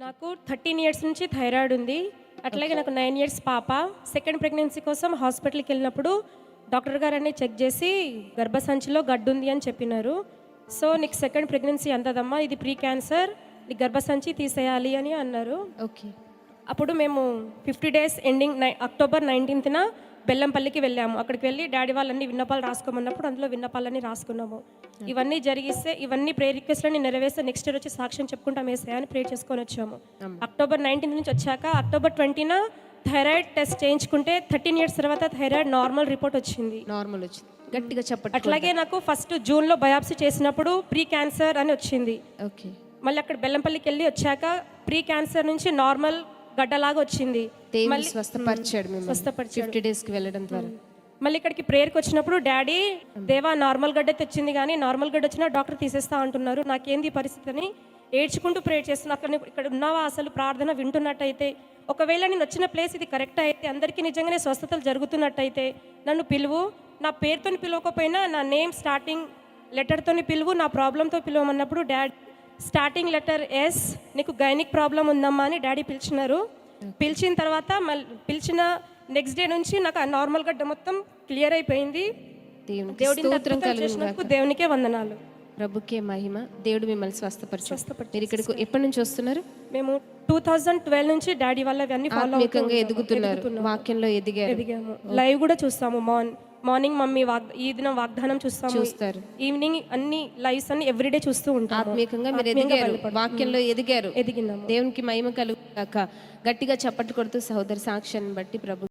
నాకు 13 ఇయర్స్ నుంచి థైరాయిడ్ ఉంది. అట్లాగే నాకు 9 ఇయర్స్ పాప. సెకండ్ ప్రెగ్నెన్సీ కోసం హాస్పిటల్‌కి వెళ్ళినప్పుడు డాక్టర్ గారన్నీ చెక్ చేసి గర్భసంచిలో గడ్డుంది అని చెప్పినారు. సో నీకు సెకండ్ ప్రెగ్నెన్సీ అంతదమ్మా, ఇది ప్రీ క్యాన్సర్, నీకు గర్భసంచి తీసేయాలి అని అన్నారు. ఓకే. అప్పుడు మేము 50 డేస్ ఎండింగ్ అక్టోబర్ 19న బెల్లంపల్లికి వెళ్ళాము. అక్కడికి వెళ్ళి డాడీ వాళ్ళన్ని విన్నపాలు రాసుకోమన్నప్పుడు అందులో విన్నపాలన్నీ రాసుకున్నాము. ఇవన్నీ జరిగిస్తే ఇవన్నీ ప్రేయర్ రిక్వెస్ట్లని నెరవేస్తే నెక్స్ట్ ఇయర్ వచ్చి సాక్ష్యం చెప్పుకుంటాం ఏసయ్యా అని ప్రేయర్ చేసుకొని వచ్చాము. అక్టోబర్ 19 నుంచి వచ్చాక అక్టోబర్ 20న థైరాయిడ్ టెస్ట్ చేయించుకుంటే 13 ఇయర్స్ తర్వాత థైరాయిడ్ నార్మల్ రిపోర్ట్ వచ్చింది. నార్మల్ వచ్చింది. గట్టిగా చెప్పండి. అట్లాగే నాకు ఫస్ట్ జూన్లో బయాప్సీ చేసినప్పుడు ప్రీ క్యాన్సర్ అని వచ్చింది. ఓకే. మళ్ళీ అక్కడ బెల్లంపల్లికి వెళ్ళి వచ్చాక ప్రీ క్యాన్సర్ నుంచి నార్మల్ గడ్డలాగా వచ్చింది. దేవుడు స్వస్థపరిచాడు మిమ్మల్ని. 50 డేస్కి వెళ్ళడం ద్వారా. మళ్ళీ ఇక్కడికి ప్రేయర్కి వచ్చినప్పుడు డాడీ దేవా నార్మల్ గడ్డ తెచ్చింది కానీ నార్మల్ గడ్డ వచ్చినా డాక్టర్ తీసేస్తా అంటున్నారు, నాకేంది పరిస్థితి అని ఏడ్చుకుంటూ ప్రేయర్ చేస్తున్నా. అక్కడ ఇక్కడ ఉన్నావా అసలు ప్రార్థన వింటున్నట్టయితే, ఒకవేళ నేను వచ్చిన ప్లేస్ ఇది కరెక్ట్ అయితే అందరికీ నిజంగానే స్వస్థతలు జరుగుతున్నట్టయితే నన్ను పిలువు, నా పేరుతో పిలవకపోయినా నా నేమ్ స్టార్టింగ్ లెటర్తో పిలువు, నా ప్రాబ్లంతో పిలవమన్నప్పుడు డాడీ స్టార్టింగ్ లెటర్ ఎస్, నీకు గైనిక్ ప్రాబ్లం ఉందమ్మా అని డాడీ పిలిచినారు. పిలిచిన తర్వాత మళ్ళీ పిలిచిన నెక్స్ట్ డే నుంచి నాకు ఆ నార్మల్ గడ్డ మొత్తం క్లియర్ అయిపోయింది. దేవునికే వందనాలు. ప్రభుకే మహిమ. దేవుడు మిమ్మల్ని స్వస్థపరిచారు. మీరు ఇక్కడికి ఎప్పటి నుంచి వస్తున్నారు? మేము 2012 నుంచి డాడీ వాళ్ళ అన్ని ఫాలో ఎదుగుతున్నారు, వాక్యంలో ఎదిగాము. లైవ్ కూడా చూస్తాము. మార్నింగ్ మమ్మీ ఈ దినం వాగ్దానం చూస్తారు, ఈవినింగ్ అన్ని లైవ్స్ అన్ని ఎవ్రీడే చూస్తూ ఉంటాము. ఆత్మీయంగా మీరు ఎదిగారు, వాక్యంలో ఎదిగారు. ఎదిగినాము. దేవునికి మహిమ కలుగుగాక. గట్టిగా చప్పట్లు కొడుతూ సహోదరి సాక్ష్యాన్ని బట్టి ప్రభు